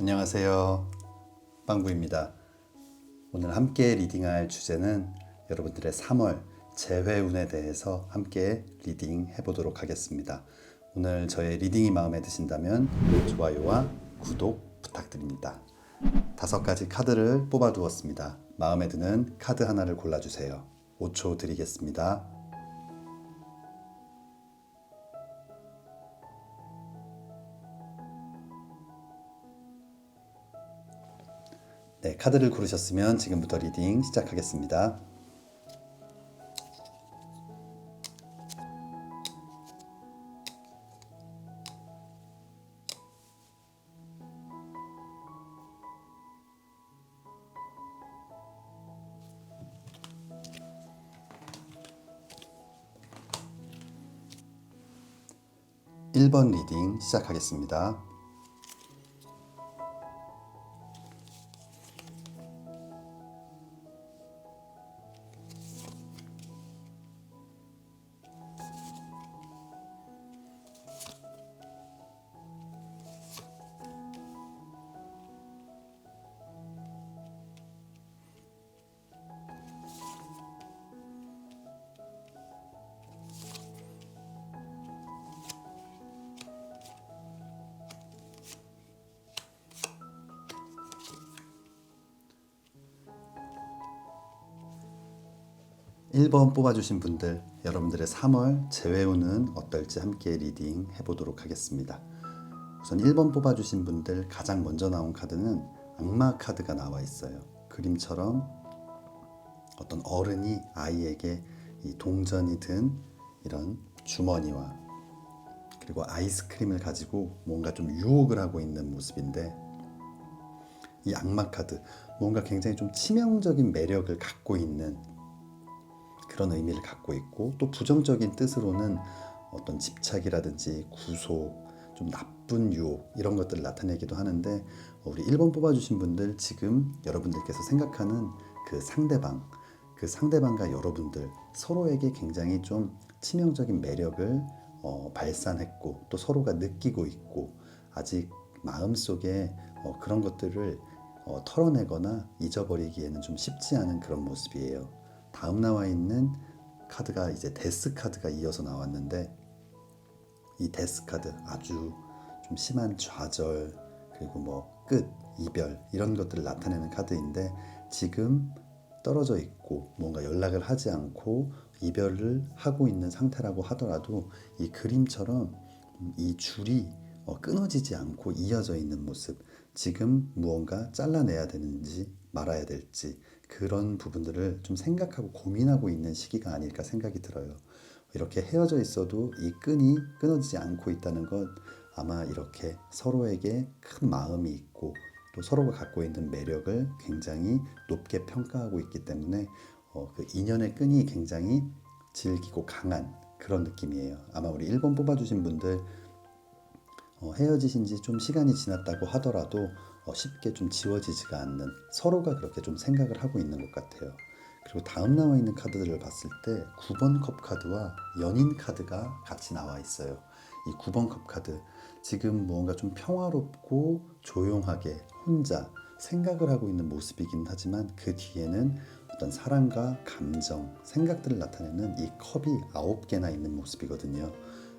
안녕하세요. 빵구입니다. 오늘 함께 리딩할 주제는 여러분들의 3월 재회운에 대해서 함께 리딩 해보도록 하겠습니다. 오늘 저의 리딩이 마음에 드신다면 좋아요와 구독 부탁드립니다. 5가지 카드를 뽑아 두었습니다. 마음에 드는 카드 하나를 골라주세요. 5초 드리겠습니다. 네, 카드를 고르셨으면 지금부터 리딩 시작하겠습니다. (1번) 리딩 시작하겠습니다. 1번 뽑아주신 분들, 여러분들의 3월 재회운은 어떨지 함께 리딩 해보도록 하겠습니다. 우선 1번 뽑아주신 분들 가장 먼저 나온 카드는 악마 카드가 나와 있어요. 그림처럼 어떤 어른이 아이에게 이 동전이 든 이런 주머니와 그리고 아이스크림을 가지고 뭔가 좀 유혹을 하고 있는 모습인데, 이 악마 카드 뭔가 굉장히 좀 치명적인 매력을 갖고 있는 그런 의미를 갖고 있고, 또 부정적인 뜻으로는 어떤 집착이라든지 구속, 좀 나쁜 유혹 이런 것들을 나타내기도 하는데, 우리 1번 뽑아주신 분들 지금 여러분들께서 생각하는 그 상대방과 여러분들 서로에게 굉장히 좀 치명적인 매력을 발산했고, 또 서로가 느끼고 있고, 아직 마음속에 그런 것들을 털어내거나 잊어버리기에는 좀 쉽지 않은 그런 모습이에요. 다음 나와 있는 카드가 이제 데스 카드가 이어서 나왔는데, 이 데스 카드 아주 좀 심한 좌절, 그리고 뭐 끝, 이별 이런 것들을 나타내는 카드인데, 지금 떨어져 있고 뭔가 연락을 하지 않고 이별을 하고 있는 상태라고 하더라도 이 그림처럼 이 줄이 끊어지지 않고 이어져 있는 모습, 지금 무언가 잘라내야 되는지 말아야 될지 그런 부분들을 좀 생각하고 고민하고 있는 시기가 아닐까 생각이 들어요. 이렇게 헤어져 있어도 이 끈이 끊어지지 않고 있다는 것, 아마 이렇게 서로에게 큰 마음이 있고 또 서로가 갖고 있는 매력을 굉장히 높게 평가하고 있기 때문에 그 인연의 끈이 굉장히 질기고 강한 그런 느낌이에요. 아마 우리 1번 뽑아주신 분들 헤어지신 지 좀 시간이 지났다고 하더라도 쉽게 좀 지워지지가 않는, 서로가 그렇게 좀 생각을 하고 있는 것 같아요. 그리고 다음 나와 있는 카드들을 봤을 때 9번 컵 카드와 연인 카드가 같이 나와 있어요. 이 9번 컵 카드, 지금 무언가 좀 평화롭고 조용하게 혼자 생각을 하고 있는 모습이긴 하지만, 그 뒤에는 어떤 사랑과 감정, 생각들을 나타내는 이 컵이 9개나 있는 모습이거든요.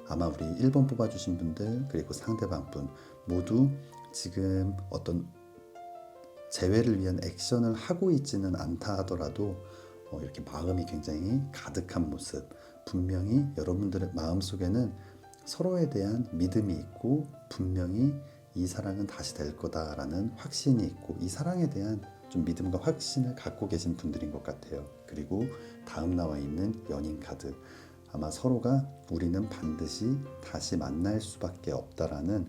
아마 우리 1번 뽑아주신 분들 그리고 상대방 분 모두 지금 어떤 재회를 위한 액션을 하고 있지는 않다 하더라도 이렇게 마음이 굉장히 가득한 모습, 분명히 여러분들의 마음속에는 서로에 대한 믿음이 있고, 분명히 이 사랑은 다시 될 거다라는 확신이 있고, 이 사랑에 대한 좀 믿음과 확신을 갖고 계신 분들인 것 같아요. 그리고 다음 나와 있는 연인 카드, 아마 서로가 우리는 반드시 다시 만날 수밖에 없다라는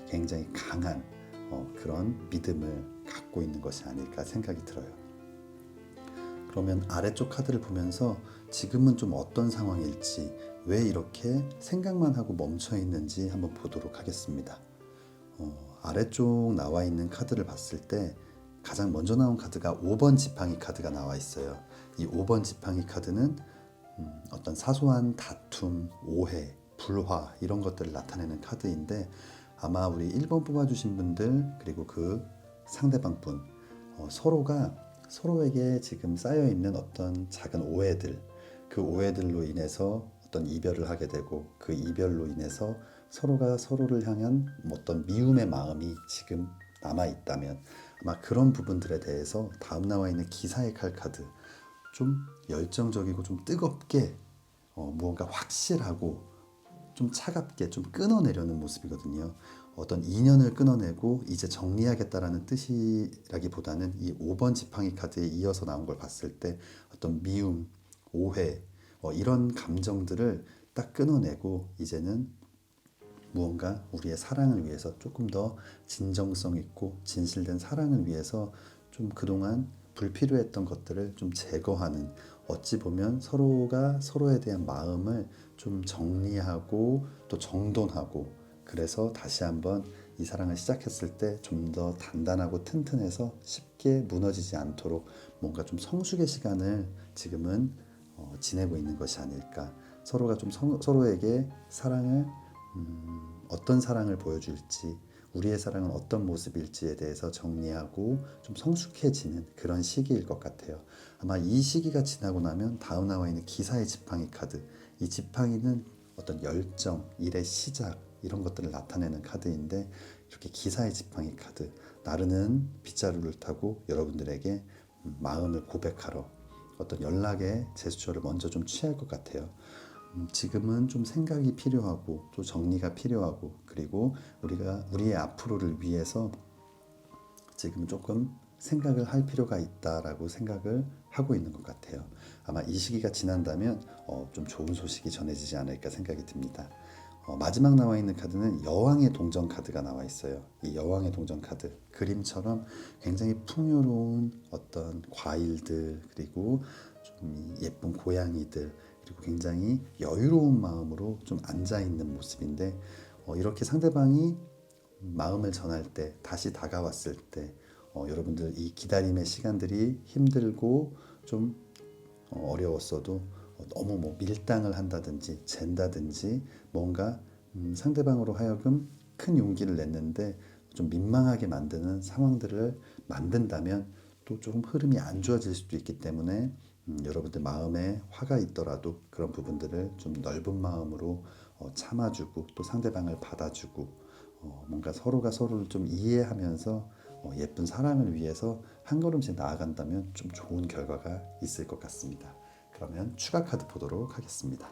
굉장히 강한 그런 믿음을 갖고 있는 것이 아닐까 생각이 들어요. 그러면 아래쪽 카드를 보면서 지금은 좀 어떤 상황일지, 왜 이렇게 생각만 하고 멈춰 있는지 한번 보도록 하겠습니다. 아래쪽 나와 있는 카드를 봤을 때 가장 먼저 나온 카드가 5번 지팡이 카드가 나와 있어요. 이 5번 지팡이 카드는 어떤 사소한 다툼, 오해, 불화 이런 것들을 나타내는 카드인데, 아마 우리 1번 뽑아주신 분들 그리고 그 상대방 분 서로가 서로에게 지금 쌓여있는 어떤 작은 오해들, 그 오해들로 인해서 어떤 이별을 하게 되고 그 이별로 인해서 서로가 서로를 향한 어떤 미움의 마음이 지금 남아있다면 아마 그런 부분들에 대해서 다음 나와 있는 기사의 칼 카드, 좀 열정적이고 좀 뜨겁게 무언가 확실하고 좀 차갑게 좀 끊어내려는 모습이거든요. 어떤 인연을 끊어내고 이제 정리하겠다라는 뜻이라기보다는 이 5번 지팡이 카드에 이어서 나온 걸 봤을 때 어떤 미움, 오해 이런 감정들을 딱 끊어내고 이제는 무언가 우리의 사랑을 위해서 조금 더 진정성 있고 진실된 사랑을 위해서 좀 그동안 불필요했던 것들을 좀 제거하는, 어찌 보면 서로가 서로에 대한 마음을 좀 정리하고 또 정돈하고, 그래서 다시 한번 이 사랑을 시작했을 때 좀 더 단단하고 튼튼해서 쉽게 무너지지 않도록 뭔가 좀 성숙의 시간을 지금은 지내고 있는 것이 아닐까. 서로가 좀 서로에게 사랑을 어떤 사랑을 보여줄지, 우리의 사랑은 어떤 모습일지에 대해서 정리하고 좀 성숙해지는 그런 시기일 것 같아요. 아마 이 시기가 지나고 나면 다음 나와 있는 기사의 지팡이 카드, 이 지팡이는 어떤 열정, 일의 시작 이런 것들을 나타내는 카드인데, 이렇게 기사의 지팡이 카드, 나르는 빗자루를 타고 여러분들에게 마음을 고백하러 어떤 연락의 제스처를 먼저 좀 취할 것 같아요. 지금은 좀 생각이 필요하고 또 정리가 필요하고, 그리고 우리가 우리의 앞으로를 위해서 지금 조금 생각을 할 필요가 있다라고 생각을 하고 있는 것 같아요. 아마 이 시기가 지난다면 좀 좋은 소식이 전해지지 않을까 생각이 듭니다. 마지막 나와 있는 카드는 여왕의 동전 카드가 나와 있어요. 이 여왕의 동전 카드, 그림처럼 굉장히 풍요로운 어떤 과일들, 그리고 좀 예쁜 고양이들, 그리고 굉장히 여유로운 마음으로 좀 앉아 있는 모습인데, 이렇게 상대방이 마음을 전할 때, 다시 다가왔을 때 여러분들 이 기다림의 시간들이 힘들고 좀 어려웠어도 너무 뭐 밀당을 한다든지 잰다든지 뭔가 상대방으로 하여금 큰 용기를 냈는데 좀 민망하게 만드는 상황들을 만든다면 또 조금 흐름이 안 좋아질 수도 있기 때문에 여러분들 마음에 화가 있더라도 그런 부분들을 좀 넓은 마음으로 참아주고 또 상대방을 받아주고 뭔가 서로가 서로를 좀 이해하면서 예쁜 사랑을 위해서 한 걸음씩 나아간다면 좀 좋은 결과가 있을 것 같습니다. 그러면 추가 카드 보도록 하겠습니다.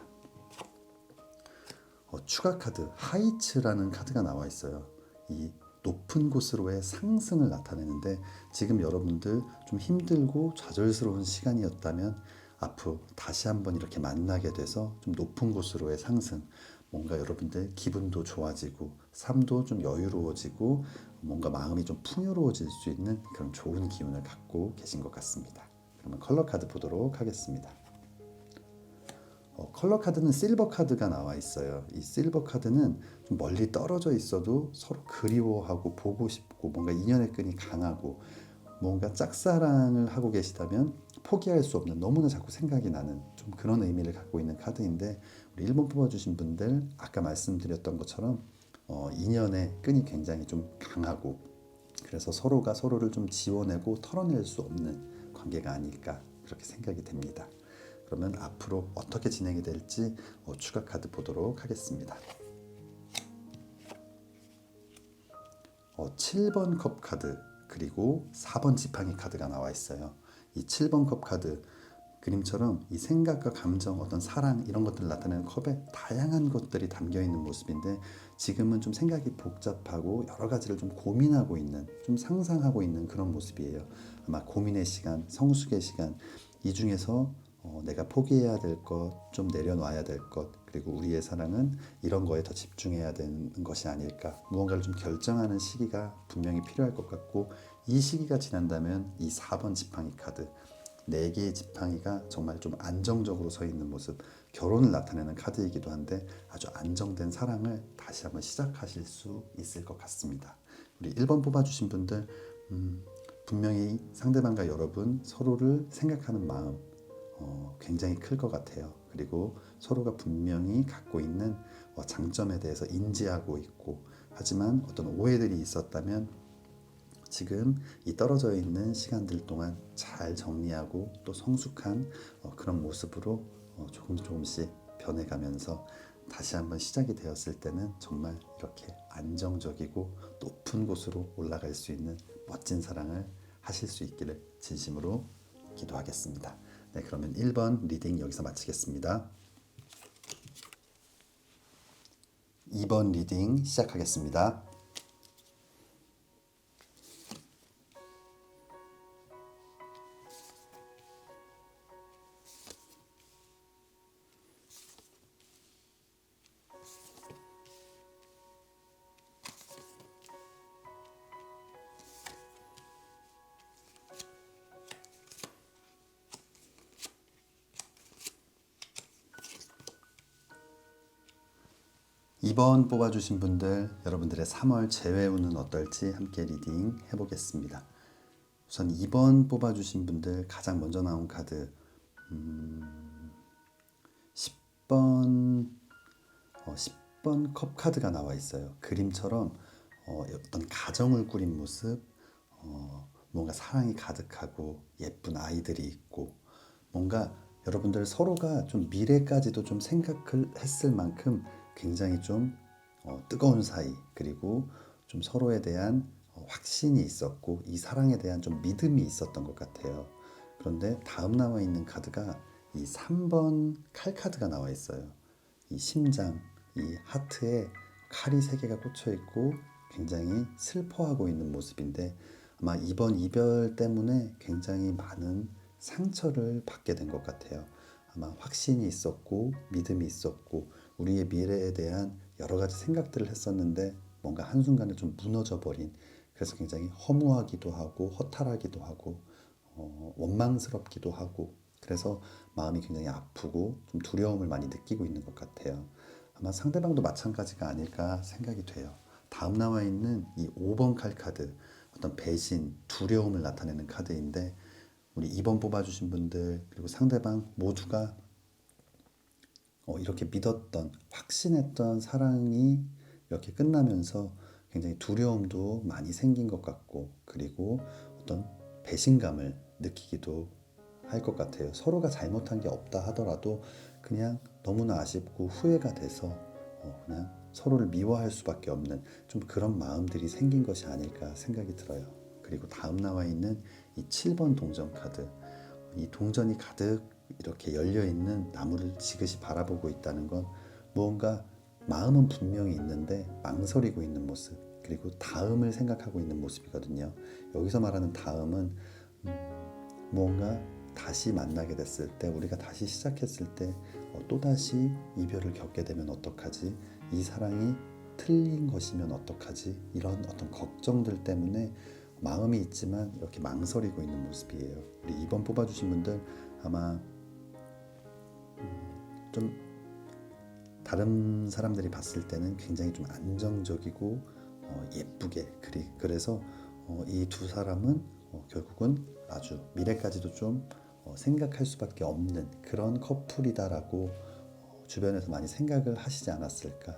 추가 카드 하이츠라는 카드가 나와 있어요. 이 높은 곳으로의 상승을 나타내는데, 지금 여러분들 좀 힘들고 좌절스러운 시간이었다면 앞으로 다시 한번 이렇게 만나게 돼서 좀 높은 곳으로의 상승, 뭔가 여러분들 기분도 좋아지고 삶도 좀 여유로워지고 뭔가 마음이 좀 풍요로워질 수 있는 그런 좋은 기운을 갖고 계신 것 같습니다. 그러면 컬러 카드 보도록 하겠습니다. 컬러 카드는 실버 카드가 나와 있어요. 이 실버 카드는 좀 멀리 떨어져 있어도 서로 그리워하고 보고 싶고 뭔가 인연의 끈이 강하고, 뭔가 짝사랑을 하고 계시다면 포기할 수 없는, 너무나 자꾸 생각이 나는 좀 그런 의미를 갖고 있는 카드인데, 우리 1번 뽑아주신 분들 아까 말씀드렸던 것처럼 인연의 끈이 굉장히 좀 강하고, 그래서 서로가 서로를 좀 지워내고 털어낼 수 없는 관계가 아닐까 그렇게 생각이 됩니다. 그러면 앞으로 어떻게 진행이 될지 추가 카드 보도록 하겠습니다. 7번 컵 카드 그리고 4번 지팡이 카드가 나와 있어요. 이 7번 컵 카드 그림처럼 이 생각과 감정, 어떤 사랑 이런 것들을 나타내는 컵에 다양한 것들이 담겨 있는 모습인데, 지금은 좀 생각이 복잡하고 여러 가지를 좀 고민하고 있는, 좀 상상하고 있는 그런 모습이에요. 아마 고민의 시간, 성숙의 시간, 이 중에서 내가 포기해야 될 것, 좀 내려놔야 될 것, 그리고 우리의 사랑은 이런 거에 더 집중해야 되는 것이 아닐까, 무언가를 좀 결정하는 시기가 분명히 필요할 것 같고, 이 시기가 지난다면 이 4번 지팡이 카드, 4개의 지팡이가 정말 좀 안정적으로 서 있는 모습, 결혼을 나타내는 카드이기도 한데 아주 안정된 사랑을 다시 한번 시작하실 수 있을 것 같습니다. 우리 1번 뽑아주신 분들 분명히 상대방과 여러분 서로를 생각하는 마음 굉장히 클 것 같아요. 그리고 서로가 분명히 갖고 있는 장점에 대해서 인지하고 있고, 하지만 어떤 오해들이 있었다면 지금 이 떨어져 있는 시간들 동안 잘 정리하고 또 성숙한 그런 모습으로 조금씩 변해가면서 다시 한번 시작이 되었을 때는 정말 이렇게 안정적이고 높은 곳으로 올라갈 수 있는 멋진 사랑을 하실 수 있기를 진심으로 기도하겠습니다. 네, 그러면 1번 리딩 여기서 마치겠습니다. 2번 리딩 시작하겠습니다. 2번 뽑아주신 분들, 여러분들의 3월 재회운은 어떨지 함께 리딩 해보겠습니다. 우선 2번 뽑아주신 분들 가장 먼저 나온 카드 10번 10번 컵 카드가 나와 있어요. 그림처럼 어떤 가정을 꾸린 모습, 뭔가 사랑이 가득하고 예쁜 아이들이 있고, 뭔가 여러분들 서로가 좀 미래까지도 좀 생각을 했을 만큼 굉장히 좀 뜨거운 사이, 그리고 좀 서로에 대한 확신이 있었고 이 사랑에 대한 좀 믿음이 있었던 것 같아요. 그런데 다음 나와 있는 카드가 이 3번 칼 카드가 나와 있어요. 이 심장, 이 하트에 칼이 3개가 꽂혀 있고 굉장히 슬퍼하고 있는 모습인데, 아마 이번 이별 때문에 굉장히 많은 상처를 받게 된 것 같아요. 아마 확신이 있었고 믿음이 있었고 우리의 미래에 대한 여러 가지 생각들을 했었는데 뭔가 한순간에 좀 무너져 버린, 그래서 굉장히 허무하기도 하고 허탈하기도 하고 원망스럽기도 하고, 그래서 마음이 굉장히 아프고 좀 두려움을 많이 느끼고 있는 것 같아요. 아마 상대방도 마찬가지가 아닐까 생각이 돼요. 다음 나와 있는 이 5번 칼 카드, 어떤 배신, 두려움을 나타내는 카드인데, 우리 2번 뽑아주신 분들 그리고 상대방 모두가 이렇게 믿었던, 확신했던 사랑이 이렇게 끝나면서 굉장히 두려움도 많이 생긴 것 같고, 그리고 어떤 배신감을 느끼기도 할 것 같아요. 서로가 잘못한 게 없다 하더라도 그냥 너무나 아쉽고 후회가 돼서 그냥 서로를 미워할 수밖에 없는 좀 그런 마음들이 생긴 것이 아닐까 생각이 들어요. 그리고 다음 나와 있는 이 7번 동전 카드, 이 동전이 가득 이렇게 열려있는 나무를 지그시 바라보고 있다는 건 무언가 마음은 분명히 있는데 망설이고 있는 모습, 그리고 다음을 생각하고 있는 모습이거든요. 여기서 말하는 다음은 무언가 다시 만나게 됐을 때, 우리가 다시 시작했을 때 또다시 이별을 겪게 되면 어떡하지? 이 사랑이 틀린 것이면 어떡하지? 이런 어떤 걱정들 때문에 마음이 있지만 이렇게 망설이고 있는 모습이에요. 우리 2번 뽑아주신 분들 아마 좀 다른 사람들이 봤을 때는 굉장히 좀 안정적이고 예쁘게, 그래서 이 두 사람은 결국은 아주 미래까지도 좀 생각할 수밖에 없는 그런 커플이다라고 주변에서 많이 생각을 하시지 않았을까.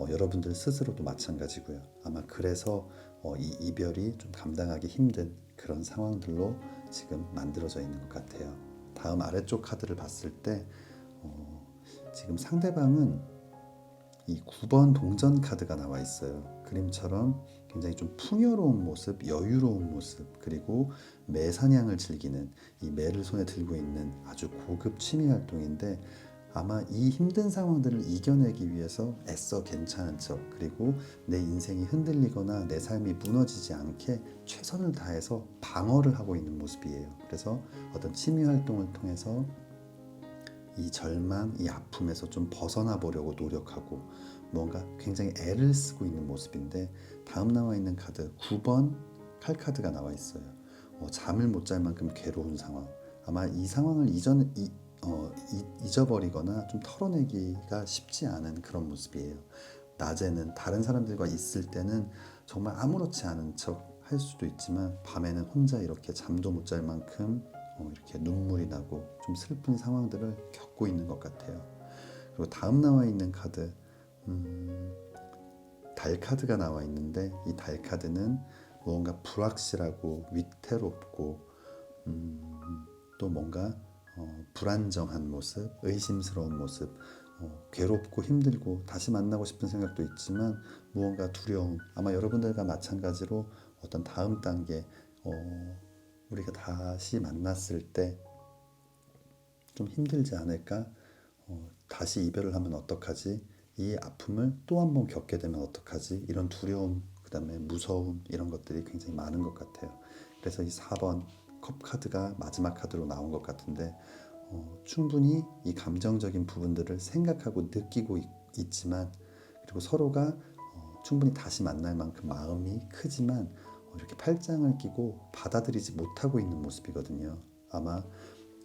여러분들 스스로도 마찬가지고요. 아마 그래서 이 이별이 좀 감당하기 힘든 그런 상황들로 지금 만들어져 있는 것 같아요. 다음 아래쪽 카드를 봤을 때 지금 상대방은 이 9번 동전 카드가 나와 있어요. 그림처럼 굉장히 좀 풍요로운 모습, 여유로운 모습, 그리고 매 사냥을 즐기는, 이 매를 손에 들고 있는 아주 고급 취미 활동인데, 아마 이 힘든 상황들을 이겨내기 위해서 애써 괜찮은 척, 그리고 내 인생이 흔들리거나 내 삶이 무너지지 않게 최선을 다해서 방어를 하고 있는 모습이에요. 그래서 어떤 취미 활동을 통해서 이 절망, 이 아픔에서 좀 벗어나 보려고 노력하고 뭔가 굉장히 애를 쓰고 있는 모습인데, 다음 나와 있는 카드 9번 칼 카드가 나와 있어요. 잠을 못 잘 만큼 괴로운 상황, 아마 이 상황을 잊어버리거나 좀 털어내기가 쉽지 않은 그런 모습이에요. 낮에는 다른 사람들과 있을 때는 정말 아무렇지 않은 척 할 수도 있지만 밤에는 혼자 이렇게 잠도 못 잘 만큼 이렇게 눈물이 나고 좀 슬픈 상황들을 겪고 있는 것 같아요. 그리고 다음 나와 있는 카드, 달 카드가 나와 있는데, 이 달 카드는 무언가 불확실하고 위태롭고 또 뭔가 불안정한 모습, 의심스러운 모습, 괴롭고 힘들고 다시 만나고 싶은 생각도 있지만 무언가 두려움, 아마 여러분들과 마찬가지로 어떤 다음 단계, 우리가 다시 만났을 때 좀 힘들지 않을까? 다시 이별을 하면 어떡하지? 이 아픔을 또 한 번 겪게 되면 어떡하지? 이런 두려움, 그 다음에 무서움, 이런 것들이 굉장히 많은 것 같아요. 그래서 이 4번 컵 카드가 마지막 카드로 나온 것 같은데, 충분히 이 감정적인 부분들을 생각하고 느끼고 있지만, 그리고 서로가 충분히 다시 만날 만큼 마음이 크지만 이렇게 팔짱을 끼고 받아들이지 못하고 있는 모습이거든요. 아마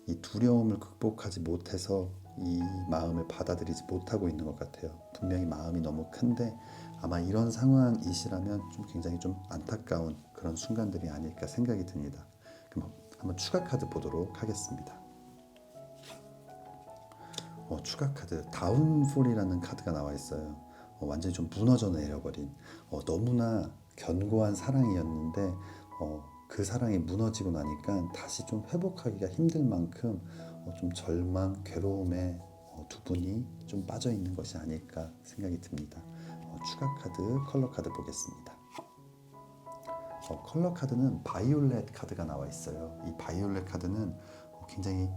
이 두려움을 극복하지 못해서 이 마음을 받아들이지 못하고 있는 것 같아요. 분명히 마음이 너무 큰데 아마 이런 상황이시라면 좀 굉장히 좀 안타까운 그런 순간들이 아닐까 생각이 듭니다. 그럼 한번 추가 카드 보도록 하겠습니다. 추가 카드 다운폴이라는 카드가 나와 있어요. 완전히 좀 무너져 내려버린, 너무나 견고한 사랑이었는데 그 사랑이 무너지고 나니까 다시 좀 회복하기가 힘들 만큼 좀 절망, 괴로움에 두 분이 좀 빠져 있는 것이 아닐까 생각이 듭니다. 추가 카드, 컬러 카드 보겠습니다. 컬러 카드는 바이올렛 카드가 나와 있어요. 이 바이올렛 카드는 굉장히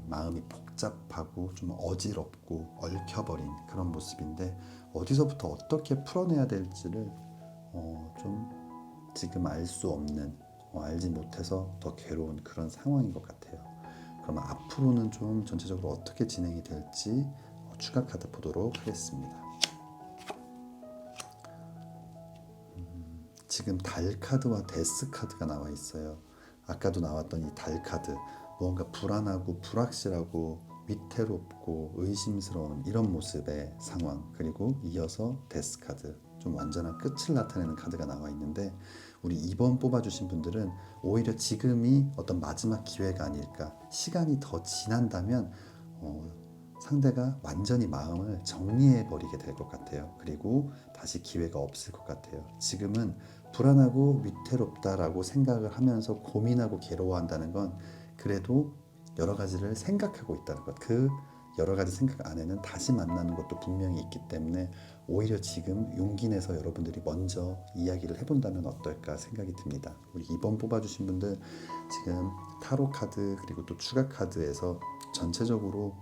마음이 복잡하고 좀 어지럽고 얽혀버린 그런 모습인데, 어디서부터 어떻게 풀어내야 될지를 좀 지금 알 수 없는, 알지 못해서 더 괴로운 그런 상황인 것 같아요. 그러면 앞으로는 좀 전체적으로 어떻게 진행이 될지 추가 카드 보도록 하겠습니다. 지금 달 카드와 데스 카드가 나와 있어요. 아까도 나왔던 이 달 카드, 무언가 불안하고 불확실하고 위태롭고 의심스러운 이런 모습의 상황, 그리고 이어서 데스 카드, 좀 완전한 끝을 나타내는 카드가 나와 있는데, 우리 2번 뽑아주신 분들은 오히려 지금이 어떤 마지막 기회가 아닐까, 시간이 더 지난다면 상대가 완전히 마음을 정리해 버리게 될 것 같아요. 그리고 다시 기회가 없을 것 같아요. 지금은 불안하고 위태롭다라고 생각을 하면서 고민하고 괴로워한다는 건 그래도 여러 가지를 생각하고 있다는 것, 그 여러 가지 생각 안에는 다시 만나는 것도 분명히 있기 때문에 오히려 지금 용기 내서 여러분들이 먼저 이야기를 해본다면 어떨까 생각이 듭니다. 우리 2번 뽑아주신 분들 지금 타로 카드 그리고 또 추가 카드에서 전체적으로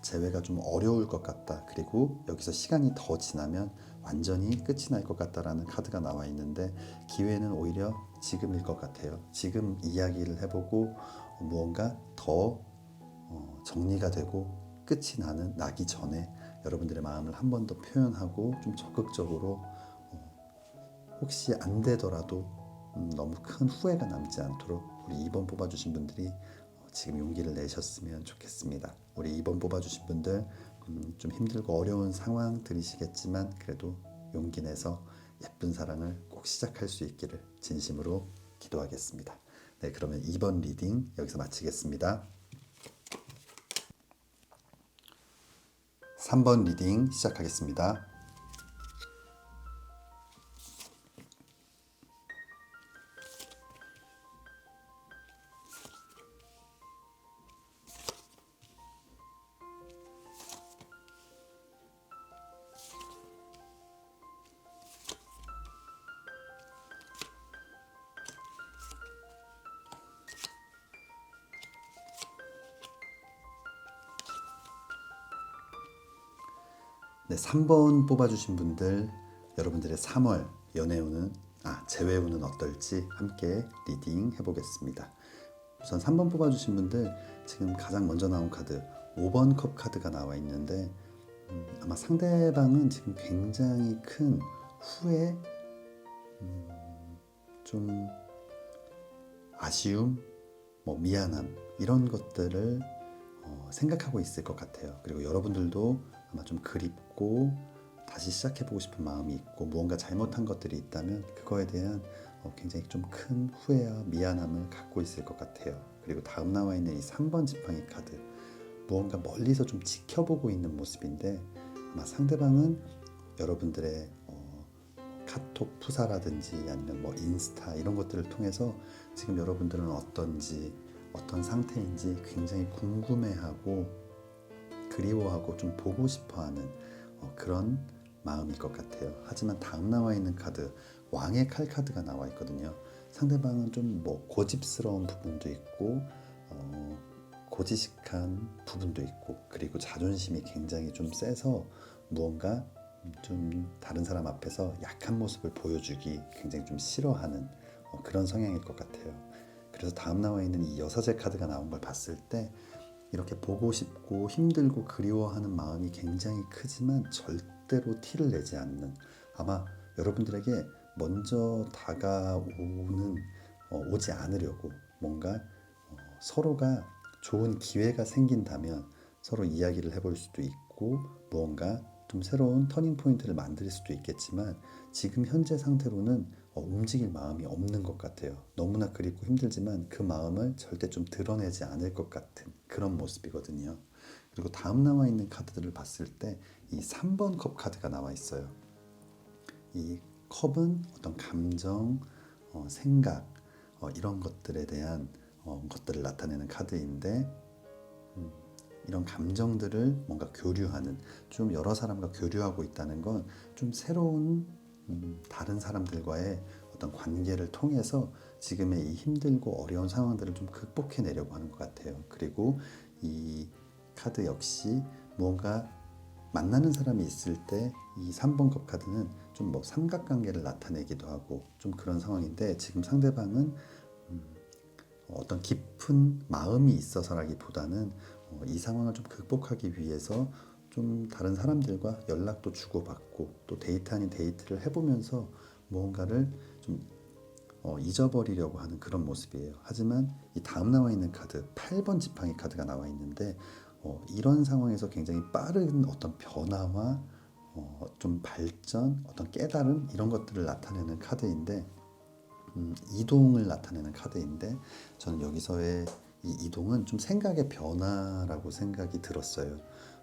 재회가 좀 어려울 것 같다, 그리고 여기서 시간이 더 지나면 완전히 끝이 날 것 같다라는 카드가 나와 있는데, 기회는 오히려 지금일 것 같아요. 지금 이야기를 해보고 무언가 더 정리가 되고 끝이 나기 전에 여러분들의 마음을 한 번 더 표현하고 좀 적극적으로, 혹시 안 되더라도 너무 큰 후회가 남지 않도록 우리 2번 뽑아주신 분들이 지금 용기를 내셨으면 좋겠습니다. 우리 2번 뽑아주신 분들 좀 힘들고 어려운 상황들이시겠지만 그래도 용기 내서 예쁜 사랑을 꼭 시작할 수 있기를 진심으로 기도하겠습니다. 네, 그러면 2번 리딩 여기서 마치겠습니다. 3번 리딩 시작하겠습니다. 네, 3번 뽑아주신 분들, 여러분들의 3월 재회운은 어떨지 함께 리딩 해보겠습니다. 우선 3번 뽑아주신 분들, 지금 가장 먼저 나온 카드 5번 컵 카드가 나와 있는데, 아마 상대방은 지금 굉장히 큰 후회, 좀 아쉬움, 미안함, 이런 것들을 생각하고 있을 것 같아요. 그리고 여러분들도 아마 좀 그립고 다시 시작해보고 싶은 마음이 있고, 무언가 잘못한 것들이 있다면 그거에 대한 굉장히 좀 큰 후회와 미안함을 갖고 있을 것 같아요. 그리고 다음 나와 있는 이 3번 지팡이 카드, 무언가 멀리서 좀 지켜보고 있는 모습인데, 아마 상대방은 여러분들의 카톡 푸사라든지 아니면 뭐 인스타 이런 것들을 통해서 지금 여러분들은 어떤지, 어떤 상태인지 굉장히 궁금해하고 그리워하고 좀 보고 싶어하는 그런 마음일 것 같아요. 하지만 다음 나와 있는 카드, 왕의 칼 카드가 나와 있거든요. 상대방은 좀 뭐 고집스러운 부분도 있고 고지식한 부분도 있고, 그리고 자존심이 굉장히 좀 세서 무언가 좀 다른 사람 앞에서 약한 모습을 보여주기 굉장히 좀 싫어하는 그런 성향일 것 같아요. 그래서 다음 나와 있는 이 여사제 카드가 나온 걸 봤을 때 이렇게 보고 싶고 힘들고 그리워하는 마음이 굉장히 크지만 절대로 티를 내지 않는, 아마 여러분들에게 먼저 다가오는 오지 않으려고 뭔가 서로가 좋은 기회가 생긴다면 서로 이야기를 해볼 수도 있고 무언가 좀 새로운 터닝 포인트를 만들 수도 있겠지만, 지금 현재 상태로는 움직일 마음이 없는 것 같아요. 너무나 그립고 힘들지만 그 마음을 절대 좀 드러내지 않을 것 같은 그런 모습이거든요. 그리고 다음 나와 있는 카드들을 봤을 때 이 3번 컵 카드가 나와 있어요. 이 컵은 어떤 감정, 생각 이런 것들에 대한 것들을 나타내는 카드인데, 이런 감정들을 뭔가 교류하는, 좀 여러 사람과 교류하고 있다는 건 좀 새로운 다른 사람들과의 어떤 관계를 통해서 지금의 이 힘들고 어려운 상황들을 좀 극복해내려고 하는 것 같아요. 그리고 이 카드 역시 무언가 만나는 사람이 있을 때 이 3번 컵 카드는 좀 뭐 삼각관계를 나타내기도 하고 좀 그런 상황인데, 지금 상대방은 어떤 깊은 마음이 있어서라기보다는 이 상황을 좀 극복하기 위해서 좀 다른 사람들과 연락도 주고받고 또 데이트 아닌 데이트를 해보면서 무언가를 좀 잊어버리려고 하는 그런 모습이에요. 하지만 이 다음 나와 있는 카드 8번 지팡이 카드가 나와 있는데, 이런 상황에서 굉장히 빠른 어떤 변화와 좀 발전, 어떤 깨달음 이런 것들을 나타내는 카드인데, 이동을 나타내는 카드인데, 저는 여기서의 이 이동은 좀 생각의 변화라고 생각이 들었어요.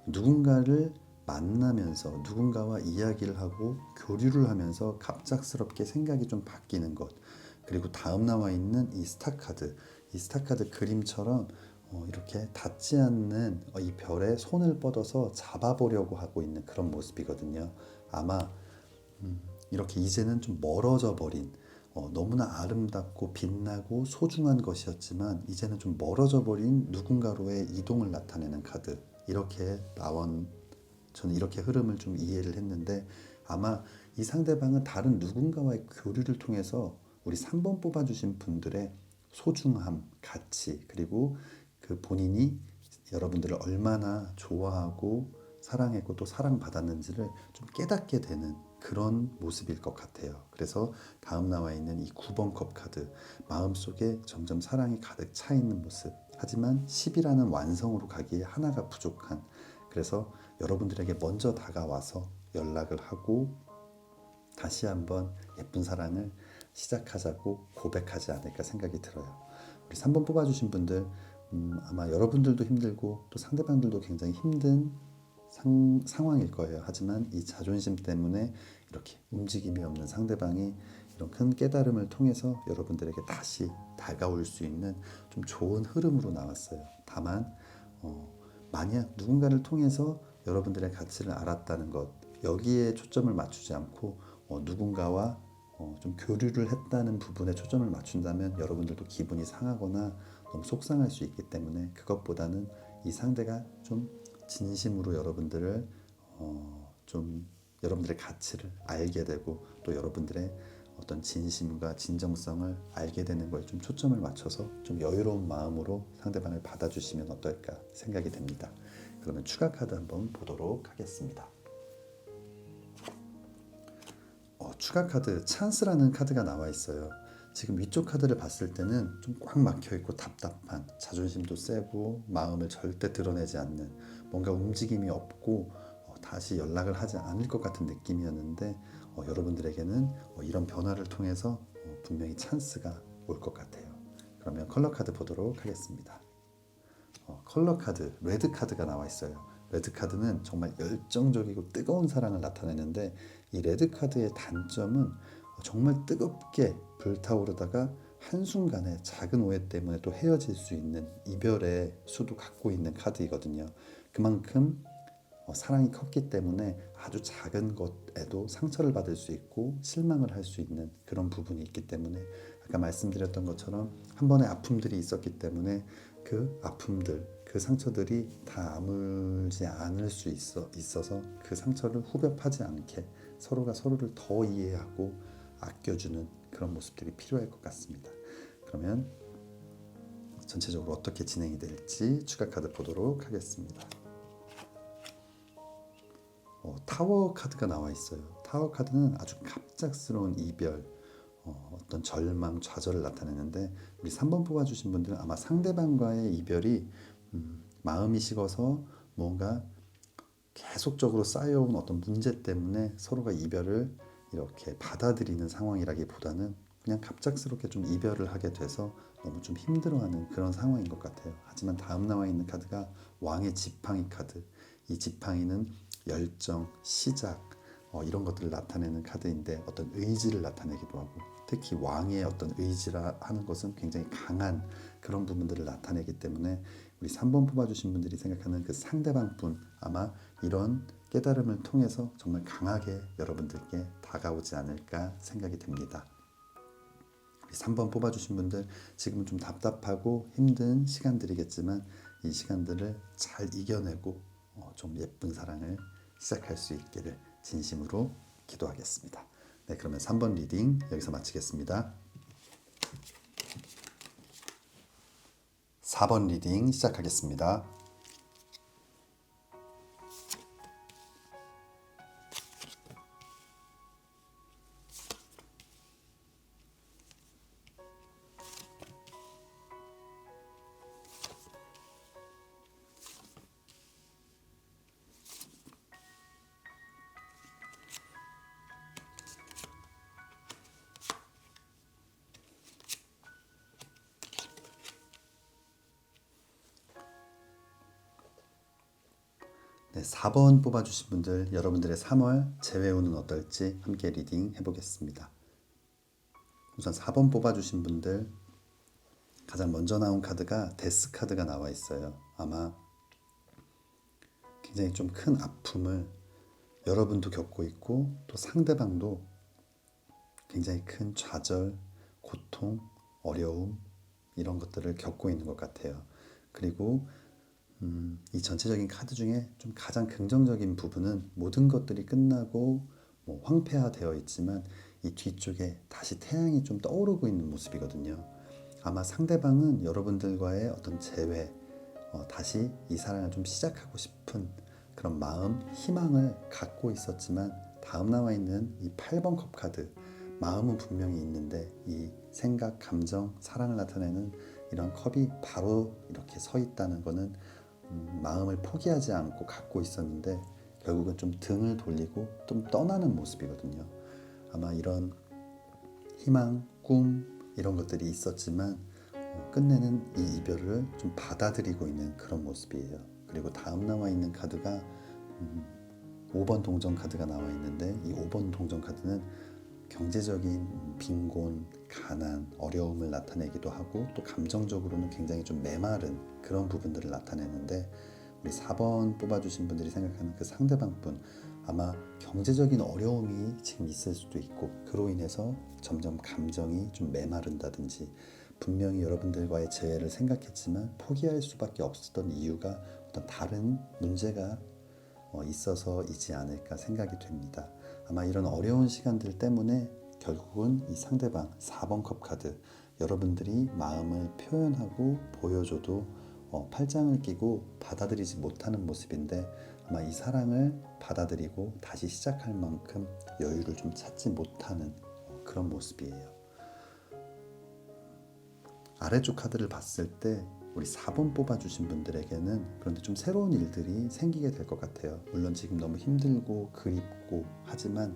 누군가를 만나면서 누군가와 이야기를 하고 교류를 하면서 갑작스럽게 생각이 좀 바뀌는 것. 그리고 다음 나와 있는 이 스타 카드, 이 스타 카드 그림처럼 이렇게 닿지 않는 이 별에 손을 뻗어서 잡아보려고 하고 있는 그런 모습이거든요. 아마 이렇게 이제는 좀 멀어져 버린, 너무나 아름답고 빛나고 소중한 것이었지만 이제는 좀 멀어져 버린 누군가로의 이동을 나타내는 카드, 이렇게 나온, 저는 이렇게 흐름을 좀 이해를 했는데, 아마 이 상대방은 다른 누군가와의 교류를 통해서 우리 3번 뽑아주신 분들의 소중함, 가치, 그리고 그 본인이 여러분들을 얼마나 좋아하고 사랑했고 또 사랑받았는지를 좀 깨닫게 되는 그런 모습일 것 같아요. 그래서 다음 나와 있는 이 9번 컵 카드, 마음속에 점점 사랑이 가득 차 있는 모습, 하지만 10이라는 완성으로 가기에 하나가 부족한, 그래서 여러분들에게 먼저 다가와서 연락을 하고 다시 한번 예쁜 사랑을 시작하자고 고백하지 않을까 생각이 들어요. 우리 3번 뽑아주신 분들, 아마 여러분들도 힘들고 또 상대방들도 굉장히 힘든 상황일 거예요. 하지만 이 자존심 때문에 이렇게 움직임이 없는 상대방이 이런 큰 깨달음을 통해서 여러분들에게 다시 다가올 수 있는 좀 좋은 흐름으로 나왔어요. 다만 만약 누군가를 통해서 여러분들의 가치를 알았다는 것, 여기에 초점을 맞추지 않고 누군가와 좀 교류를 했다는 부분에 초점을 맞춘다면 여러분들도 기분이 상하거나 너무 속상할 수 있기 때문에, 그것보다는 이 상대가 좀 진심으로 여러분들을 좀 여러분들의 가치를 알게 되고 또 여러분들의 어떤 진심과 진정성을 알게 되는 거에 좀 초점을 맞춰서 좀 여유로운 마음으로 상대방을 받아주시면 어떨까 생각이 됩니다. 그러면 추가 카드 한번 보도록 하겠습니다. 추가 카드 찬스라는 카드가 나와 있어요. 지금 위쪽 카드를 봤을 때는 좀 꽉 막혀 있고 답답한, 자존심도 세고 마음을 절대 드러내지 않는, 뭔가 움직임이 없고 다시 연락을 하지 않을 것 같은 느낌이었는데, 여러분들에게는 이런 변화를 통해서 분명히 찬스가 올 것 같아요. 그러면 컬러 카드 보도록 하겠습니다. 컬러 카드, 레드 카드가 나와 있어요. 레드 카드는 정말 열정적이고 뜨거운 사랑을 나타내는데 이 레드 카드의 단점은 정말 뜨겁게 불타오르다가 한순간에 작은 오해 때문에 또 헤어질 수 있는 이별의 수도 갖고 있는 카드이거든요. 그만큼 사랑이 컸기 때문에 아주 작은 것에도 상처를 받을 수 있고 실망을 할 수 있는 그런 부분이 있기 때문에 아까 말씀드렸던 것처럼 한 번의 아픔들이 있었기 때문에 그 아픔들, 그 상처들이 다 아물지 않을 수 있어서 그 상처를 후벼파지 않게 서로가 서로를 더 이해하고 아껴주는 그런 모습들이 필요할 것 같습니다. 그러면 전체적으로 어떻게 진행이 될지 추가 카드 보도록 하겠습니다. 타워 카드가 나와 있어요. 타워 카드는 아주 갑작스러운 이별, 어떤 절망, 좌절을 나타내는데 우리 3번 뽑아주신 분들은 아마 상대방과의 이별이 마음이 식어서 뭔가 계속적으로 쌓여온 어떤 문제 때문에 서로가 이별을 이렇게 받아들이는 상황이라기보다는 그냥 갑작스럽게 좀 이별을 하게 돼서 너무 좀 힘들어하는 그런 상황인 것 같아요. 하지만 다음 나와 있는 카드가 왕의 지팡이 카드. 이 지팡이는 열정, 시작 이런 것들을 나타내는 카드인데 어떤 의지를 나타내기도 하고 특히 왕의 어떤 의지라 하는 것은 굉장히 강한 그런 부분들을 나타내기 때문에 우리 3번 뽑아주신 분들이 생각하는 그 상대방 분 아마 이런 깨달음을 통해서 정말 강하게 여러분들께 다가오지 않을까 생각이 됩니다. 우리 3번 뽑아주신 분들 지금은 좀 답답하고 힘든 시간들이겠지만 이 시간들을 잘 이겨내고 좀 예쁜 사랑을 시작할 수 있기를 진심으로 기도하겠습니다. 네, 그러면 3번 리딩 여기서 마치겠습니다. 4번 리딩 시작하겠습니다. 네, 4번 뽑아주신 분들 여러분들의 3월 재회운은 어떨지 함께 리딩 해보겠습니다. 우선 4번 뽑아주신 분들 가장 먼저 나온 카드가 데스 카드가 나와 있어요. 아마 굉장히 좀 큰 아픔을 여러분도 겪고 있고 또 상대방도 굉장히 큰 좌절, 고통, 어려움 이런 것들을 겪고 있는 것 같아요. 그리고 이 전체적인 카드 중에 좀 가장 긍정적인 부분은 모든 것들이 끝나고 뭐 황폐화되어 있지만 이 뒤쪽에 다시 태양이 좀 떠오르고 있는 모습이거든요. 아마 상대방은 여러분들과의 어떤 재회, 다시 이 사랑을 좀 시작하고 싶은 그런 마음, 희망을 갖고 있었지만 다음 나와 있는 이 8번 컵 카드 마음은 분명히 있는데 이 생각, 감정, 사랑을 나타내는 이런 컵이 바로 이렇게 서 있다는 거는 마음을 포기하지 않고 갖고 있었는데 결국은 좀 등을 돌리고 좀 떠나는 모습이거든요. 아마 이런 희망, 꿈 이런 것들이 있었지만 끝내는 이 이별을 좀 받아들이고 있는 그런 모습이에요. 그리고 다음 나와 있는 카드가 5번 동전 카드가 나와 있는데 이 5번 동전 카드는 경제적인 빈곤, 가난, 어려움을 나타내기도 하고 또 감정적으로는 굉장히 좀 메마른 그런 부분들을 나타내는데 우리 4번 뽑아주신 분들이 생각하는 그 상대방분 아마 경제적인 어려움이 지금 있을 수도 있고 그로 인해서 점점 감정이 좀 메마른다든지 분명히 여러분들과의 재회를 생각했지만 포기할 수밖에 없었던 이유가 어떤 다른 문제가 있어서이지 않을까 생각이 됩니다. 아마 이런 어려운 시간들 때문에 결국은 이 상대방 4번 컵 카드 여러분들이 마음을 표현하고 보여줘도 팔짱을 끼고 받아들이지 못하는 모습인데 아마 이 사랑을 받아들이고 다시 시작할 만큼 여유를 좀 찾지 못하는 그런 모습이에요. 아래쪽 카드를 봤을 때 우리 4번 뽑아주신 분들에게는 그런데 좀 새로운 일들이 생기게 될 것 같아요. 물론 지금 너무 힘들고 그립고 하지만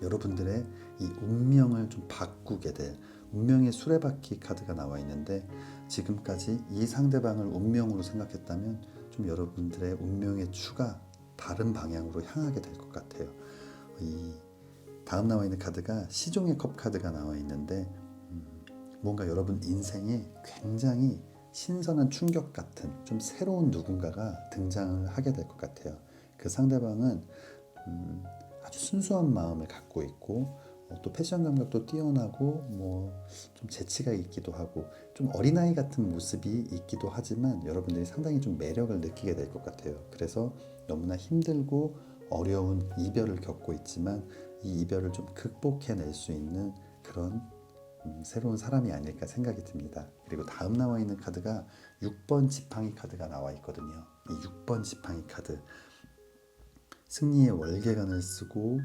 여러분들의 이 운명을 좀 바꾸게 될 운명의 수레바퀴 카드가 나와 있는데, 지금까지 이 상대방을 운명으로 생각했다면 좀 여러분들의 운명의 추가 다른 방향으로 향하게 될 것 같아요. 이 다음 나와 있는 카드가 시종의 컵 카드가 나와 있는데, 뭔가 여러분 인생에 굉장히 신선한 충격 같은 좀 새로운 누군가가 등장을 하게 될 것 같아요. 그 상대방은 아주 순수한 마음을 갖고 있고, 또 패션 감각도 뛰어나고 좀 재치가 있기도 하고 좀 어린아이 같은 모습이 있기도 하지만 여러분들이 상당히 좀 매력을 느끼게 될 것 같아요. 그래서 너무나 힘들고 어려운 이별을 겪고 있지만 이 이별을 좀 극복해낼 수 있는 그런 새로운 사람이 아닐까 생각이 듭니다. 그리고 다음 나와 있는 카드가 6번 지팡이 카드가 나와 있거든요. 이 6번 지팡이 카드, 승리의 월계관을 쓰고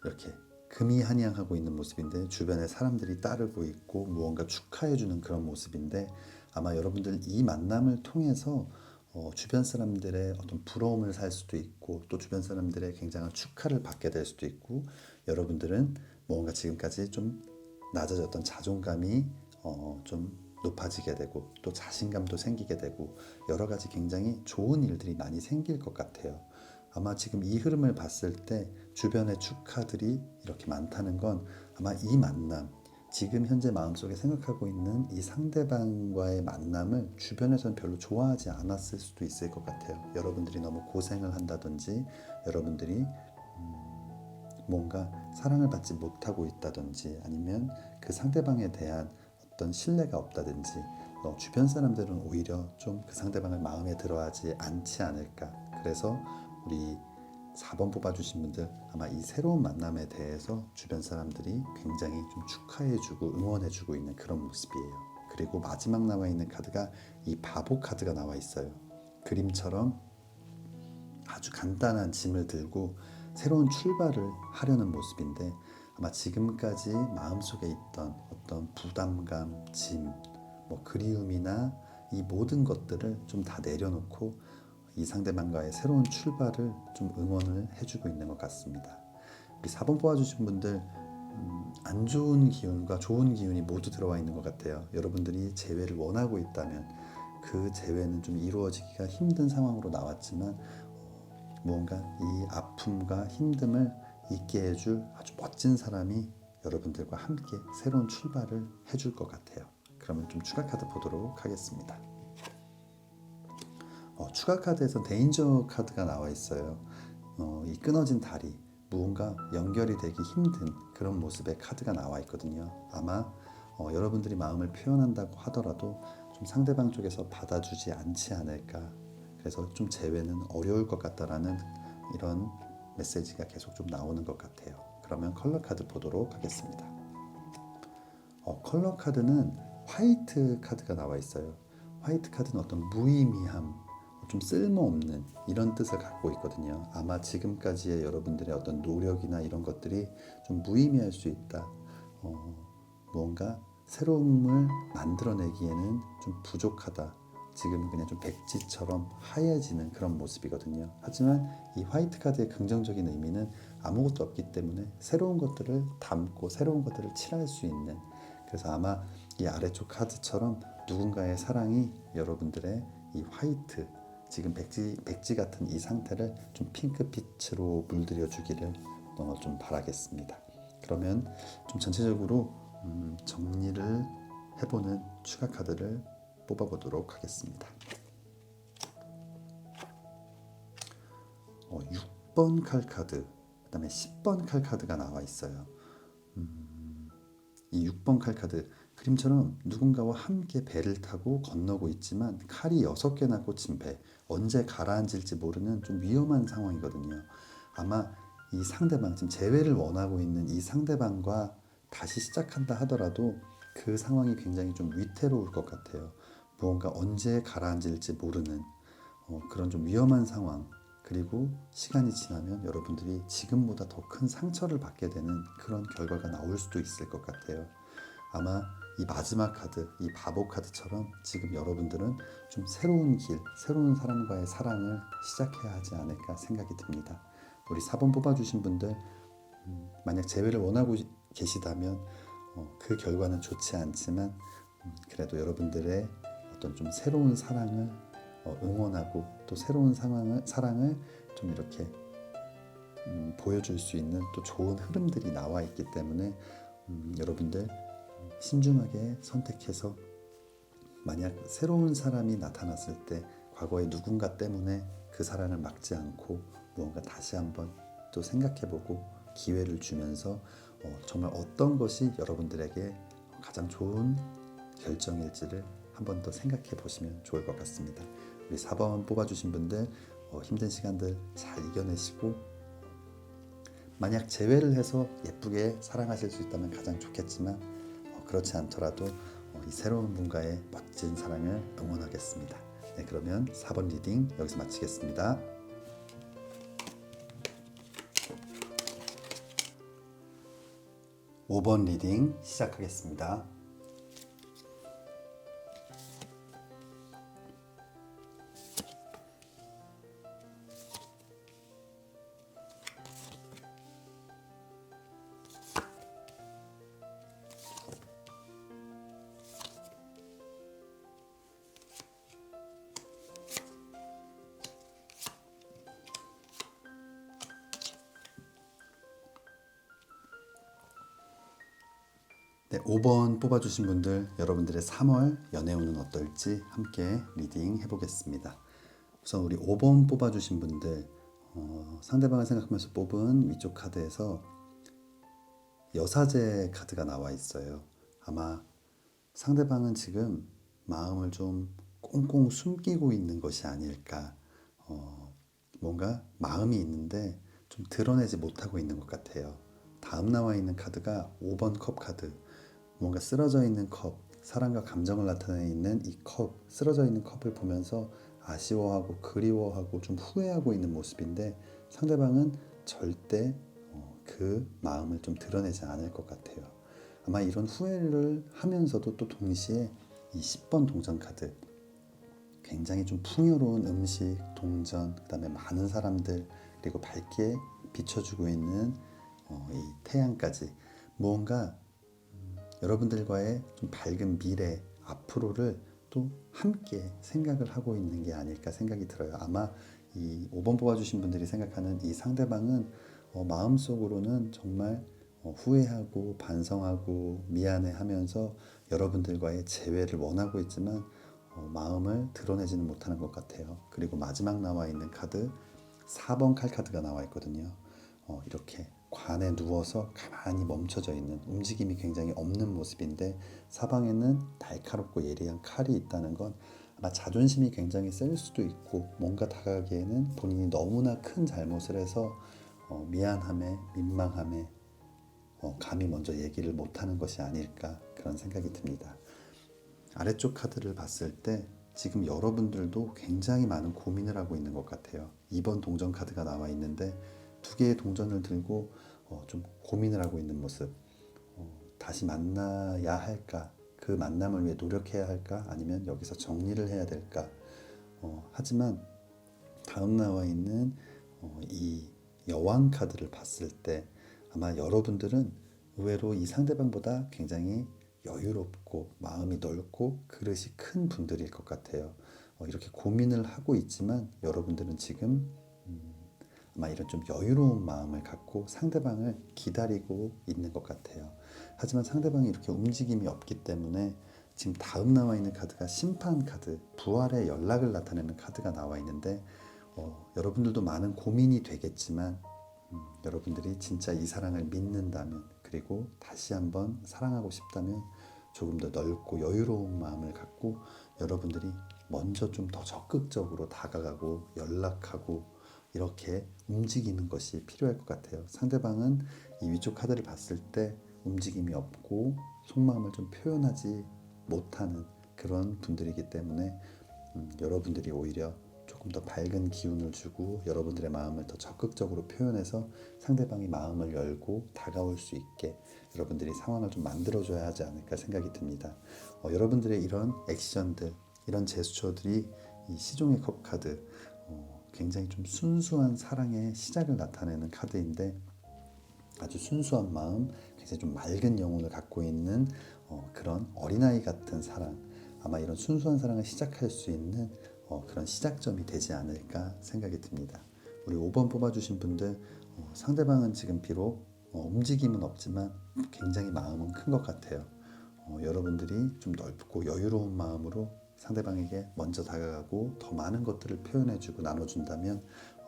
이렇게 금이 한양하고 있는 모습인데, 주변에 사람들이 따르고 있고 무언가 축하해주는 그런 모습인데, 아마 여러분들 이 만남을 통해서 주변 사람들의 어떤 부러움을 살 수도 있고, 또 주변 사람들의 굉장한 축하를 받게 될 수도 있고, 여러분들은 뭔가 지금까지 좀 낮아졌던 자존감이 좀 높아지게 되고, 또 자신감도 생기게 되고, 여러 가지 굉장히 좋은 일들이 많이 생길 것 같아요. 아마 지금 이 흐름을 봤을 때 주변의 축하들이 이렇게 많다는 건, 아마 이 만남, 지금 현재 마음속에 생각하고 있는 이 상대방과의 만남을 주변에서는 별로 좋아하지 않았을 수도 있을 것 같아요. 여러분들이 너무 고생을 한다든지, 여러분들이 뭔가 사랑을 받지 못하고 있다든지, 아니면 그 상대방에 대한 어떤 신뢰가 없다든지, 주변 사람들은 오히려 좀 그 상대방을 마음에 들어하지 않지 않을까. 그래서 우리 4번 뽑아주신 분들, 아마 이 새로운 만남에 대해서 주변 사람들이 굉장히 좀 축하해주고 응원해주고 있는 그런 모습이에요. 그리고 마지막 나와 있는 카드가 이 바보 카드가 나와 있어요. 그림처럼 아주 간단한 짐을 들고 새로운 출발을 하려는 모습인데, 아마 지금까지 마음속에 있던 어떤 부담감, 짐, 그리움이나 이 모든 것들을 좀 다 내려놓고 이 상대방과의 새로운 출발을 좀 응원을 해주고 있는 것 같습니다. 우리 4번 뽑아주신 분들, 안 좋은 기운과 좋은 기운이 모두 들어와 있는 것 같아요. 여러분들이 재회를 원하고 있다면 그 재회는 좀 이루어지기가 힘든 상황으로 나왔지만, 무언가 이 아픔과 힘듦을 잊게 해줄 아주 멋진 사람이 여러분들과 함께 새로운 출발을 해줄 것 같아요. 그러면 좀 추가 카드 보도록 하겠습니다. 추가 카드에서 데인저 카드가 나와 있어요. 이 끊어진 다리, 무언가 연결이 되기 힘든 그런 모습의 카드가 나와 있거든요. 아마 여러분들이 마음을 표현한다고 하더라도 좀 상대방 쪽에서 받아주지 않지 않을까. 그래서 좀 재회는 어려울 것 같다라는 이런 메시지가 계속 좀 나오는 것 같아요. 그러면 컬러 카드 보도록 하겠습니다. 컬러 카드는 화이트 카드가 나와 있어요. 화이트 카드는 어떤 무의미함, 좀 쓸모없는 이런 뜻을 갖고 있거든요. 아마 지금까지의 여러분들의 어떤 노력이나 이런 것들이 좀 무의미할 수 있다. 뭔가 새로움을 만들어내기에는 좀 부족하다. 지금은 그냥 좀 백지처럼 하얘지는 그런 모습이거든요. 하지만 이 화이트 카드의 긍정적인 의미는 아무것도 없기 때문에 새로운 것들을 담고 새로운 것들을 칠할 수 있는, 그래서 아마 이 아래쪽 카드처럼 누군가의 사랑이 여러분들의 이 화이트, 지금 백지 같은 이 상태를 좀 핑크빛으로 물들여 주기를 좀 바라겠습니다. 그러면 좀 전체적으로 정리를 해보는 추가 카드를 뽑아보도록 하겠습니다. 6번 칼 카드, 그 다음에 10번 칼 카드가 나와 있어요. 이 6번 칼 카드, 그림처럼 누군가와 함께 배를 타고 건너고 있지만 칼이 6개나 꽂힌 배, 언제 가라앉을지 모르는 좀 위험한 상황이거든요. 아마 이 상대방, 지금 재회를 원하고 있는 이 상대방과 다시 시작한다 하더라도 그 상황이 굉장히 좀 위태로울 것 같아요. 무언가 언제 가라앉을지 모르는 그런 좀 위험한 상황, 그리고 시간이 지나면 여러분들이 지금보다 더 큰 상처를 받게 되는 그런 결과가 나올 수도 있을 것 같아요. 아마 이 마지막 카드, 이 바보 카드처럼 지금 여러분들은 좀 새로운 길, 새로운 사람과의 사랑을 시작해야 하지 않을까 생각이 듭니다. 우리 4번 뽑아주신 분들, 만약 재회를 원하고 계시다면 그 결과는 좋지 않지만 그래도 여러분들의 어떤 좀 새로운 사랑을 응원하고 또 새로운 사랑을 좀 이렇게 보여줄 수 있는 또 좋은 흐름들이 나와 있기 때문에 여러분들 신중하게 선택해서 만약 새로운 사람이 나타났을 때 과거의 누군가 때문에 그 사랑을 막지 않고 무언가 다시 한번 또 생각해보고 기회를 주면서 정말 어떤 것이 여러분들에게 가장 좋은 결정일지를 한 번 더 생각해 보시면 좋을 것 같습니다. 우리 4번 뽑아주신 분들 힘든 시간들 잘 이겨내시고 만약 재회를 해서 예쁘게 사랑하실 수 있다면 가장 좋겠지만 그렇지 않더라도 이 새로운 분과의 멋진 사랑을 응원하겠습니다. 네, 그러면 4번 리딩 여기서 마치겠습니다. 5번 리딩 시작하겠습니다. 네, 5번 뽑아주신 분들 여러분들의 3월 연애운은 어떨지 함께 리딩 해보겠습니다. 우선 우리 5번 뽑아주신 분들 상대방을 생각하면서 뽑은 위쪽 카드에서 여사제 카드가 나와 있어요. 아마 상대방은 지금 마음을 좀 꽁꽁 숨기고 있는 것이 아닐까. 뭔가 마음이 있는데 좀 드러내지 못하고 있는 것 같아요. 다음 나와 있는 카드가 5번 컵 카드. 뭔가 쓰러져 있는 컵, 사랑과 감정을 나타내는 이 컵, 쓰러져 있는 컵을 보면서 아쉬워하고 그리워하고 좀 후회하고 있는 모습인데 상대방은 절대 그 마음을 좀 드러내지 않을 것 같아요. 아마 이런 후회를 하면서도 또 동시에 이 10번 동전 카드, 굉장히 좀 풍요로운 음식, 동전, 그 다음에 많은 사람들, 그리고 밝게 비춰주고 있는 이 태양까지 무언가 여러분들과의 좀 밝은 미래, 앞으로를 또 함께 생각을 하고 있는 게 아닐까 생각이 들어요. 아마 이 5번 뽑아주신 분들이 생각하는 이 상대방은 마음속으로는 정말 후회하고 반성하고 미안해하면서 여러분들과의 재회를 원하고 있지만 마음을 드러내지는 못하는 것 같아요. 그리고 마지막 나와 있는 카드 4번 칼 카드가 나와 있거든요. 이렇게 관에 누워서 가만히 멈춰져 있는 움직임이 굉장히 없는 모습인데 사방에는 날카롭고 예리한 칼이 있다는 건 아마 자존심이 굉장히 셀 수도 있고 뭔가 다가가기에는 본인이 너무나 큰 잘못을 해서 미안함에 민망함에 감히 먼저 얘기를 못하는 것이 아닐까 그런 생각이 듭니다. 아래쪽 카드를 봤을 때 지금 여러분들도 굉장히 많은 고민을 하고 있는 것 같아요. 2번 동전 카드가 나와 있는데 두 개의 동전을 들고 좀 고민을 하고 있는 모습. 다시 만나야 할까? 그 만남을 위해 노력해야 할까? 아니면 여기서 정리를 해야 될까? 하지만 다음 나와 있는 이 여왕 카드를 봤을 때 아마 여러분들은 의외로 이 상대방보다 굉장히 여유롭고 마음이 넓고 그릇이 큰 분들일 것 같아요. 이렇게 고민을 하고 있지만 여러분들은 지금 아마 이런 좀 여유로운 마음을 갖고 상대방을 기다리고 있는 것 같아요. 하지만 상대방이 이렇게 움직임이 없기 때문에 지금 다음 나와 있는 카드가 심판 카드, 부활의 연락을 나타내는 카드가 나와 있는데 여러분들도 많은 고민이 되겠지만 여러분들이 진짜 이 사랑을 믿는다면 그리고 다시 한번 사랑하고 싶다면 조금 더 넓고 여유로운 마음을 갖고 여러분들이 먼저 좀 더 적극적으로 다가가고 연락하고 이렇게 움직이는 것이 필요할 것 같아요. 상대방은 이 위쪽 카드를 봤을 때 움직임이 없고 속마음을 좀 표현하지 못하는 그런 분들이기 때문에 여러분들이 오히려 조금 더 밝은 기운을 주고 여러분들의 마음을 더 적극적으로 표현해서 상대방이 마음을 열고 다가올 수 있게 여러분들이 상황을 좀 만들어줘야 하지 않을까 생각이 듭니다. 여러분들의 이런 액션들, 이런 제스처들이 이 시종의 컵 카드 굉장히 좀 순수한 사랑의 시작을 나타내는 카드인데 아주 순수한 마음, 굉장히 좀 맑은 영혼을 갖고 있는 그런 어린아이 같은 사랑, 아마 이런 순수한 사랑을 시작할 수 있는 그런 시작점이 되지 않을까 생각이 듭니다. 우리 5번 뽑아주신 분들, 상대방은 지금 비록 움직임은 없지만 굉장히 마음은 큰 것 같아요. 여러분들이 좀 넓고 여유로운 마음으로 상대방에게 먼저 다가가고 더 많은 것들을 표현해주고 나눠준다면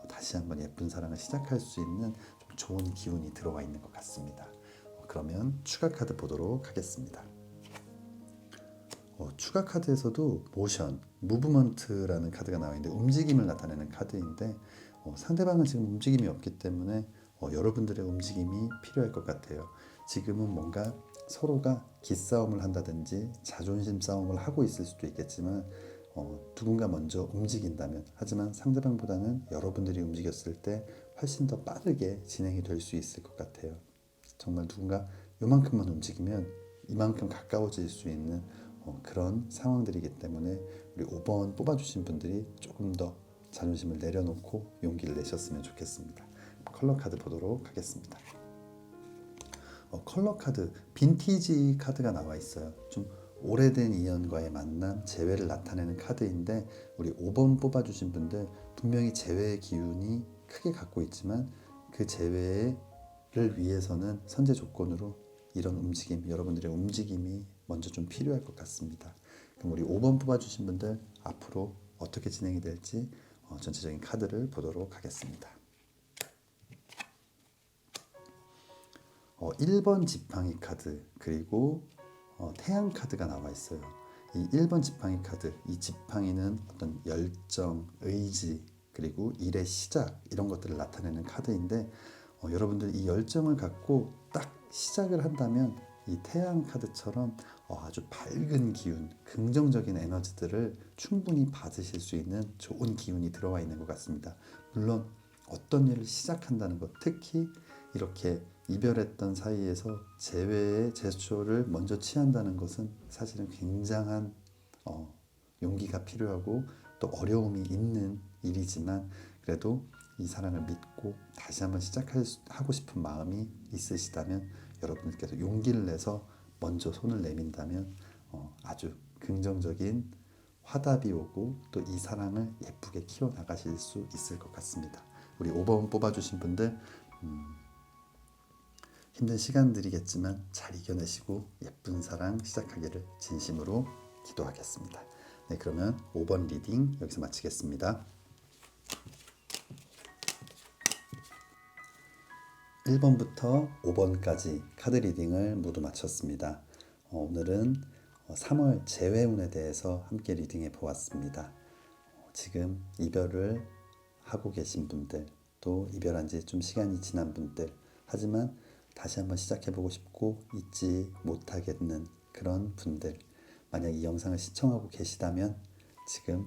다시 한번 예쁜 사랑을 시작할 수 있는 좀 좋은 기운이 들어와 있는 것 같습니다. 그러면 추가 카드 보도록 하겠습니다. 추가 카드에서도 모션, 무브먼트라는 카드가 나와 있는데 움직임을 나타내는 카드인데 상대방은 지금 움직임이 없기 때문에 여러분들의 움직임이 필요할 것 같아요. 지금은 뭔가 서로가 기싸움을 한다든지 자존심 싸움을 하고 있을 수도 있겠지만 누군가 먼저 움직인다면, 하지만 상대방보다는 여러분들이 움직였을 때 훨씬 더 빠르게 진행이 될 수 있을 것 같아요. 정말 누군가 요만큼만 움직이면 이만큼 가까워질 수 있는 그런 상황들이기 때문에 우리 5번 뽑아주신 분들이 조금 더 자존심을 내려놓고 용기를 내셨으면 좋겠습니다. 컬러 카드 보도록 하겠습니다. 컬러 카드, 빈티지 카드가 나와 있어요. 좀 오래된 인연과의 만남, 재회를 나타내는 카드인데 우리 5번 뽑아주신 분들 분명히 재회의 기운이 크게 갖고 있지만 그 재회를 위해서는 선제 조건으로 이런 움직임, 여러분들의 움직임이 먼저 좀 필요할 것 같습니다. 그럼 우리 5번 뽑아주신 분들 앞으로 어떻게 진행이 될지 전체적인 카드를 보도록 하겠습니다. 1번 지팡이 카드, 그리고 태양 카드가 나와 있어요. 이 1번 지팡이 카드, 이 지팡이는 어떤 열정, 의지, 그리고 일의 시작, 이런 것들을 나타내는 카드인데 여러분들 이 열정을 갖고 딱 시작을 한다면 이 태양 카드처럼 아주 밝은 기운, 긍정적인 에너지들을 충분히 받으실 수 있는 좋은 기운이 들어와 있는 것 같습니다. 물론 어떤 일을 시작한다는 것, 특히 이렇게 이별했던 사이에서 재회의 제스처를 먼저 취한다는 것은 사실은 굉장한 용기가 필요하고 또 어려움이 있는 일이지만, 그래도 이 사랑을 믿고 다시 한번 시작하고 싶은 마음이 있으시다면 여러분들께서 용기를 내서 먼저 손을 내민다면 아주 긍정적인 화답이 오고 또 이 사랑을 예쁘게 키워나가실 수 있을 것 같습니다. 우리 5번 뽑아주신 분들 힘든 시간들이겠지만 잘 이겨내시고 예쁜 사랑 시작하기를 진심으로 기도하겠습니다. 네, 그러면 5번 리딩 여기서 마치겠습니다. 1번부터 5번까지 카드 리딩을 모두 마쳤습니다. 오늘은 3월 재회운에 대해서 함께 리딩해 보았습니다. 지금 이별을 하고 계신 분들, 또 이별한 지 좀 시간이 지난 분들, 하지만 다시 한번 시작해보고 싶고 잊지 못하겠는 그런 분들, 만약 이 영상을 시청하고 계시다면 지금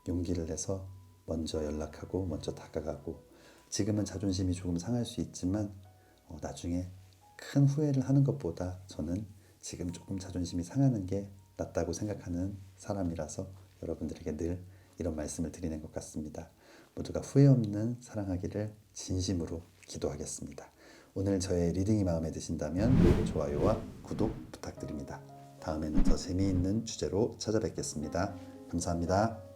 용기를 내서 먼저 연락하고 먼저 다가가고, 지금은 자존심이 조금 상할 수 있지만 나중에 큰 후회를 하는 것보다 저는 지금 조금 자존심이 상하는 게 낫다고 생각하는 사람이라서 여러분들에게 늘 이런 말씀을 드리는 것 같습니다. 모두가 후회 없는 사랑하기를 진심으로 기도하겠습니다. 오늘 저의 리딩이 마음에 드신다면 좋아요와 구독 부탁드립니다. 다음에는 더 재미있는 주제로 찾아뵙겠습니다. 감사합니다.